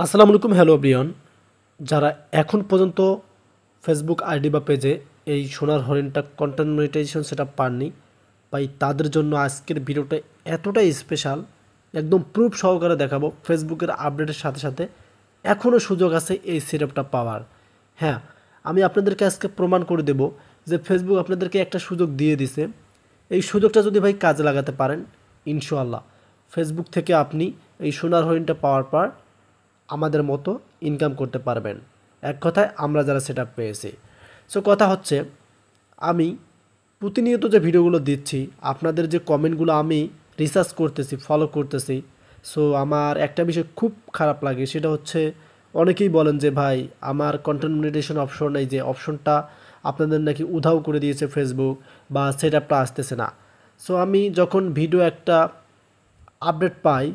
আসসালামু আলাইকুম hello Brian যারা এখন পর্যন্ত ফেসবুক আইডি বা পেজে এই সোনার হরিণটা কন্টেন্ট মনিটাইজেশন সেটা পাননি ভাই তাদের জন্য আজকের ভিডিওটা এতটাই স্পেশাল একদম প্রুফ সহকারে দেখাবো ফেসবুকের আপডেটের সাথে সাথে এখনও সুযোগ আছে এই সেটআপটা পাওয়ার। হ্যাঁ, আমি আপনাদেরকে আজকে প্রমাণ করে দেব যে ফেসবুক আপনাদেরকে একটা সুযোগ দিয়ে দিছে। এই সুযোগটা যদি ভাই কাজে লাগাতে পারেন ইনশাআল্লাহ ফেসবুক থেকে আপনি এই সোনার হরিণটা পাওয়ার পর আমাদের মতো ইনকাম করতে পারবেন। এক কথায় আমরা যারা সেটআপ পেয়েছি। সো কথা হচ্ছে আমি প্রতিনিয়ত যে ভিডিওগুলো দিচ্ছি আপনাদের যে কমেন্টগুলো আমি রিসার্চ করতেছি ফলো করতেছি। সো আমার একটা বিষয় খুব খারাপ লাগে সেটা হচ্ছে অনেকেই বলেন যে ভাই আমার কন্টেন্ট মনিটাইজেশন অপশন এই যে অপশনটা আপনাদের নাকি উধাও করে দিয়েছে ফেসবুক বা সেটআপটা আসতেছে না। সো আমি যখন ভিডিও একটা আপডেট পাই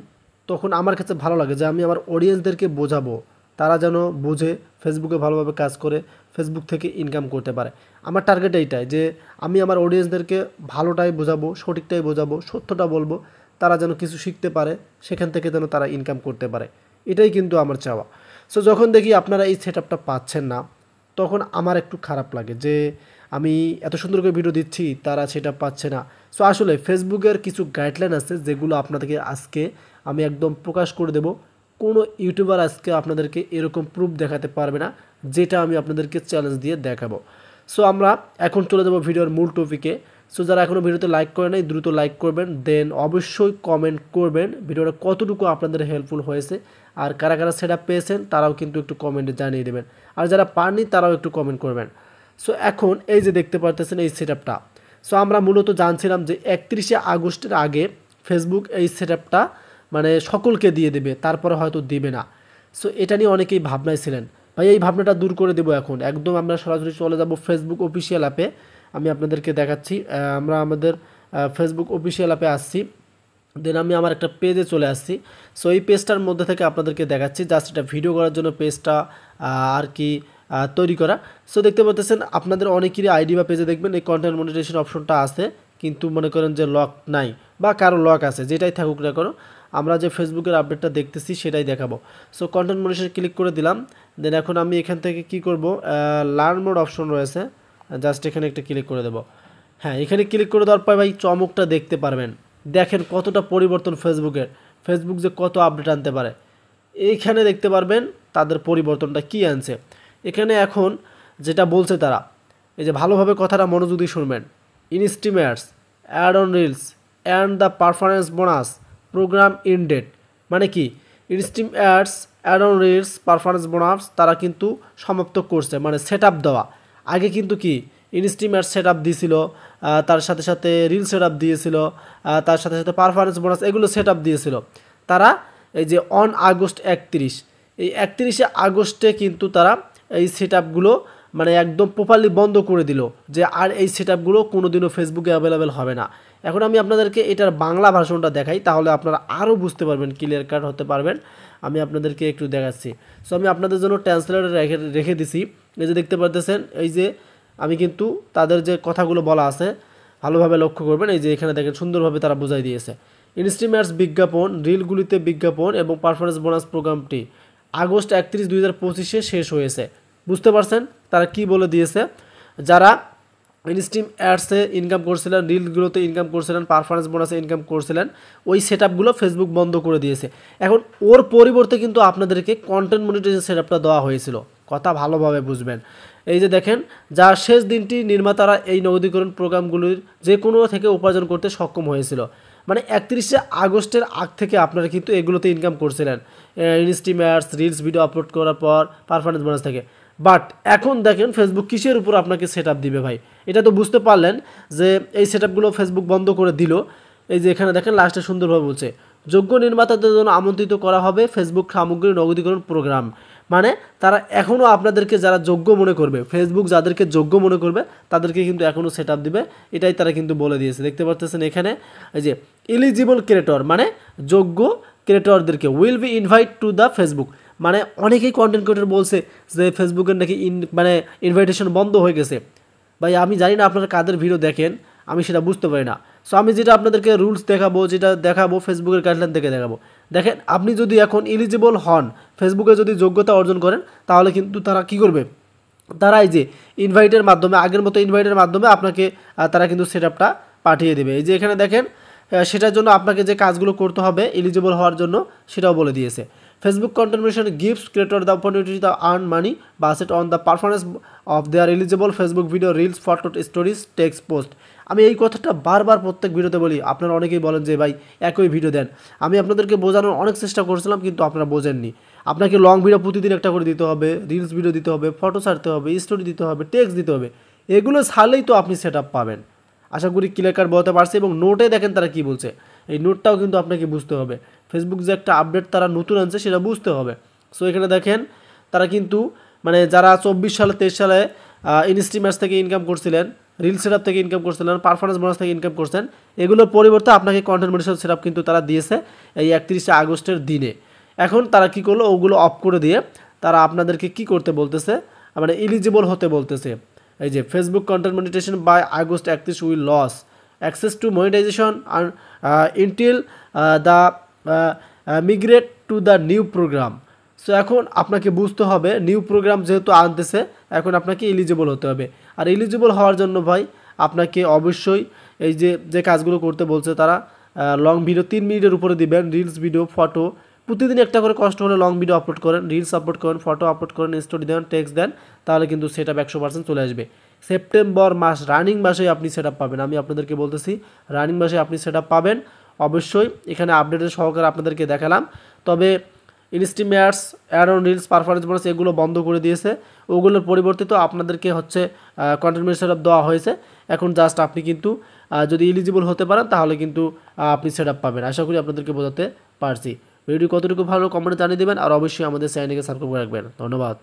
তখন আমার কাছে ভালো লাগে যে আমি আমার অডিয়েন্সদেরকে বোঝাবো তারা যেন বুঝে ফেসবুকে ভালোভাবে কাজ করে ফেসবুক থেকে ইনকাম করতে পারে। আমার টার্গেট এইটাই যে আমি আমার অডিয়েন্সদেরকে ভালোটাই বোঝাবো সঠিকটাই বোঝাবো সত্যটা বলবো তারা যেন কিছু শিখতে পারে সেখান থেকে যেন তারা ইনকাম করতে পারে। এটাই কিন্তু আমার চাওয়া। সো যখন দেখি আপনারা এই সেটআপটা পাচ্ছেন না তখন আমার একটু খারাপ লাগে যে আমি এত সুন্দর করে ভিডিও দিচ্ছি তারা সেটা পাচ্ছে না। সো আসলে ফেসবুকের কিছু গাইডলাইন আছে যেগুলো আপনাদেরকে আজকে আমি একদম প্রকাশ করে দেব। কোনো ইউটিউবার আজকে আপনাদেরকে এরকম প্রুফ দেখাতে পারবে না যেটা আমি আপনাদেরকে চ্যালেঞ্জ দিয়ে দেখাবো। সো আমরা এখন চলে যাব ভিডিওর মূল টপিকে। সো যারা এখনও ভিডিওতে লাইক করে নাই দ্রুত লাইক করবেন, দেন অবশ্যই কমেন্ট করবেন ভিডিওটা কতটুকু আপনাদের হেল্পফুল হয়েছে আর কারা কারা সেটআপ পেয়েছেন তারাও কিন্তু একটু কমেন্টে জানিয়ে দেবেন আর যারা পাননি তারাও একটু কমেন্ট করবেন। সো এখন এই যে দেখতে পারতেছেন এই সেটআপটা। সো আমরা মূলত জানছিলাম যে 31শে আগস্টের আগে ফেসবুক এই সেটআপটা মানে সকলকে দিয়ে দেবে তারপরে হয়তো দিবে না। সো এটা নিয়ে অনেকেই ভাবনায় ছিলেন। ভাই এই ভাবনাটা দূর করে দেবো এখন একদম আমরা সরাসরি চলে যাব ফেসবুক অফিসিয়াল অ্যাপে। আমি আপনাদেরকে দেখাচ্ছি আমরা আমাদের ফেসবুক অফিসিয়াল অ্যাপে আসছি, দেন আমি আমার একটা পেজে চলে আসছি। সো এই পেজটার মধ্যে থেকে আপনাদেরকে দেখাচ্ছি জাস্ট এটা ভিডিও করার জন্য পেজটা আর কি তৈরি করা। সো দেখতে পাচ্ছেন আপনাদের অনেকেরই আইডি বা পেজে দেখবেন এই কন্টেন্ট মনিটাইজেশন অপশনটা আছে কিন্তু মনে করেন যে লক নাই বা কারো লক আছে যেটাই থাকুক না কেন আমরা যে ফেসবুকের আপডেটটা দেখতেছি সেটাই দেখাবো। সো কন্টেন্ট মনিটাইজেশন ক্লিক করে দিলাম, দেন এখন আমি এখান থেকে কি করব লার্ন মোড অপশন রয়েছে জাস্ট এখানে একটা ক্লিক করে দেবো। হ্যাঁ, এখানে ক্লিক করে দেওয়ার পর ভাই চমকটা দেখতে পারবেন। দেখেন কতটা পরিবর্তন ফেসবুকের, ফেসবুক যে কত আপডেট আনতে পারে এইখানে দেখতে পারবেন তাদের পরিবর্তনটা কি আনছে। এখানে এখন যেটা বলছে তারা এই যে ভালোভাবে কথাটা মনোযোগ দিয়ে শুনবেন। Instream ads ad on reels and the performance bonus program ended মানে কি instream ads ad on reels performance bonus তারা কিন্তু সমাপ্ত করছে মানে সেট আপ দেওয়া। আগে কিন্তু কি ইনস্টিম অ্যাড সেট আপ দিয়েছিল, তার সাথে সাথে রিল সেট আপ দিয়েছিল, তার সাথে সাথে পারফরমেন্স বোনাস এগুলো সেট আপ দিয়েছিল তারা। এই যে অন আগস্ট 31 এই 31শে আগস্টে কিন্তু তারা এই সেট আপগুলো মানে একদম প্রপারলি বন্ধ করে দিল যে আর এই সেট আপগুলো কোনোদিনও ফেসবুকে অ্যাভেলেবেল হবে না। এখন আমি আপনাদেরকে এটার বাংলা ভার্সনটা দেখাই তাহলে আপনারা আরও বুঝতে পারবেন, ক্লিয়ার কাট হতে পারবেন। আমি আপনাদেরকে একটু দেখাচ্ছি। সো আমি আপনাদের জন্য ট্রান্সলেটর রেখে দিছি। এই যে দেখতে পারতেছেন এই যে আমি কিন্তু তাদের যে কথাগুলো বলা আছে ভালোভাবে লক্ষ্য করবেন। এই যে এখানে দেখেন সুন্দরভাবে তারা বুঝাই দিয়েছে। ইনস্টিমেটস বিজ্ঞাপন রিলগুলিতে বিজ্ঞাপন এবং পারফরমেন্স বোনাস প্রোগ্রামটি আগস্ট 31, 2025 শেষ হয়েছে। বুঝতে পারছেন তারা কি বলে দিয়েছে। যারা ইনস্টিম অ্যাডসে ইনকাম করছিলেন, রিলগুলোতে ইনকাম করছিলেন, পারফরমেন্স বোনাসে ইনকাম করছিলেন, ওই সেট আপগুলো ফেসবুক বন্ধ করে দিয়েছে। এখন ওর পরিবর্তে কিন্তু আপনাদেরকে কন্টেন্ট মনিটাইজেশন সেট আপটা দেওয়া হয়েছিল। কথা ভালোভাবে বুঝবেন। এই যে দেখেন যার শেষ দিনটি নির্মাতারা এই নগদীকরণ প্রোগ্রামগুলির যে কোনো থেকে উপার্জন করতে সক্ষম হয়েছিল। মানে 31শে আগস্টের আগ থেকে আপনারা কিন্তু এগুলোতে ইনকাম করছিলেন ইনস্টিম অ্যাডস রিলস ভিডিও আপলোড করার পর পারফরমেন্স বোনাস থেকে। বাট এখন দেখেন ফেসবুক কিসের উপর আপনাকে সেট আপ দিবে ভাই, এটা তো বুঝতে পারলেন যে এই সেট আপগুলো ফেসবুক বন্ধ করে দিল। এই যে এখানে দেখেন লাস্টে সুন্দরভাবে বলছে যোগ্য নির্মাতাদের জন্য আমন্ত্রিত করা হবে ফেসবুক সামগ্রী নগদীকরণ প্রোগ্রাম। মানে তারা এখনও আপনাদেরকে যারা যোগ্য মনে করবে, ফেসবুক যাদেরকে যোগ্য মনে করবে তাদেরকে কিন্তু এখনও সেট আপ দিবে, এটাই তারা কিন্তু বলে দিয়েছে। দেখতে পাচ্ছেন এখানে এই যে এলিজিবল ক্রিয়েটর মানে যোগ্য ক্রিয়েটরদেরকে will be invite to the Facebook. মানে অনেকেই কন্টেন্ট ক্রিয়েটর বলছে যে ফেসবুকের নাকি মানে ইনভাইটেশন বন্ধ হয়ে গেছে। ভাই আমি জানি না আপনারা কাদের ভিডিও দেখেন, আমি সেটা বুঝতে পারি না। সো আমি যেটা আপনাদেরকে রুলস দেখাবো, যেটা দেখাবো ফেসবুকের গাইডলাইন থেকে দেখাবো। দেখেন আপনি যদি এখন এলিজিবল হন, ফেসবুকে যদি যোগ্যতা অর্জন করেন, তাহলে কিন্তু তারা কি করবে, তারা এই যে ইনভাইটের মাধ্যমে, আগের মতো ইনভাইটের মাধ্যমে আপনাকে তারা কিন্তু সেটআপটা পাঠিয়ে দেবে। এই যে এখানে দেখেন সেটার জন্য আপনাকে যে কাজগুলো করতে হবে এলিজিবল হওয়ার জন্য সেটাও বলে দিয়েছে। Facebook content monetization gives creator the opportunity to earn money based on the performance of their eligible Facebook video, reels, photo, stories, text post. আমি এই কথাটা বারবার প্রত্যেক ভিডিওতে বলি, আপনারা অনেকেই বলেন যে ভাই একই ভিডিও দেন। আমি আপনাদেরকে বোঝানোর অনেক চেষ্টা করছিলাম কিন্তু আপনারা বোঝেননি। আপনাকে লং ভিডিও প্রতিদিন একটা করে দিতে হবে, রিলস ভিডিও দিতে হবে, ফটো ছাড়তে হবে, স্টোরি দিতে হবে, টেক্সট দিতে হবে। এগুলো ছাড়লেই তো আপনি সেটআপ পাবেন। আশা করি ক্লিয়ার কাট বলতে পারছি। এবং নোটে দেখেন তারা কি বলছে, এই নোটটাও কিন্তু আপনাকে বুঝতে হবে। ফেসবুক যে একটা আপডেট তারা নতুন আনছে সেটা বুঝতে হবে। সো এখানে দেখেন তারা কিন্তু মানে যারা 24 সালে 23 সালে ইনস্ট্রিমার্স থেকে ইনকাম করছিলেন, রিল সেটআপ থেকে ইনকাম করছিলেন, পারফরমেন্স বোনাস থেকে ইনকাম করছেন, এগুলোর পরিবর্তে আপনাকে কন্টেন্ট মনিটাইজেশন সেটআপ কিন্তু তারা দিয়েছে এই 31 আগস্টের দিনে। এখন তারা কি করলো, ওগুলো অফ করে দিয়ে তারা আপনাদেরকে কি করতে বলতেছে, মানে এলিজিবল হতে বলতেছে। এই যে Facebook content monetization by August 31 will lose access to monetization আর until the migrate to the new program. So এখন আপনাকে বুঝতে হবে নিউ প্রোগ্রাম যেহেতু আনতেছে, এখন আপনাকে এলিজিবল হতে হবে। আর এলিজিবল হওয়ার জন্য ভাই আপনাকে অবশ্যই এই যে যে কাজগুলো করতে বলছে তারা, লং ভিডিও 3 মিনিটের উপরে দিবেন, রিলস ভিডিও, ফটো, প্রতিদিন একটা করে কষ্ট হলে লং ভিডিও আপলোড করেন, রিলস আপলোড করেন, ফটো আপলোড করেন, স্টোরি দেন, টেক্সট দেন, তাহলে কিন্তু সেটআপ 100% চলে আসবে। সেপ্টেম্বর মাস রানিং মাসে আপনি সেটআপ পাবেন। আমি আপনাদেরকে বলতেছি রানিং মাসে আপনি সেটআপ পাবেন অবশ্যই। এখানে আপডেটের সহকারে আপনাদেরকে দেখালাম। তবে instreamers, ad on reels, performance bonus এগুলো বন্ধ করে দিয়েছে। ওগুলোর পরিবর্তে তো আপনাদেরকে হচ্ছে কন্টেন্ট সেটআপ দেওয়া হয়েছে। এখন জাস্ট আপনি কিন্তু যদি এলিজিবল হতে পারেন তাহলে কিন্তু আপনি সেটআপ পাবেন। আশা করি আপনাদেরকে বোঝাতে পারছি। ভিডিওটি কতটুকু ভালো কমেন্টে জানিয়ে দেবেন, আর অবশ্যই আমাদের চ্যানেলকে সাবস্ক্রাইব করে রাখবেন। ধন্যবাদ।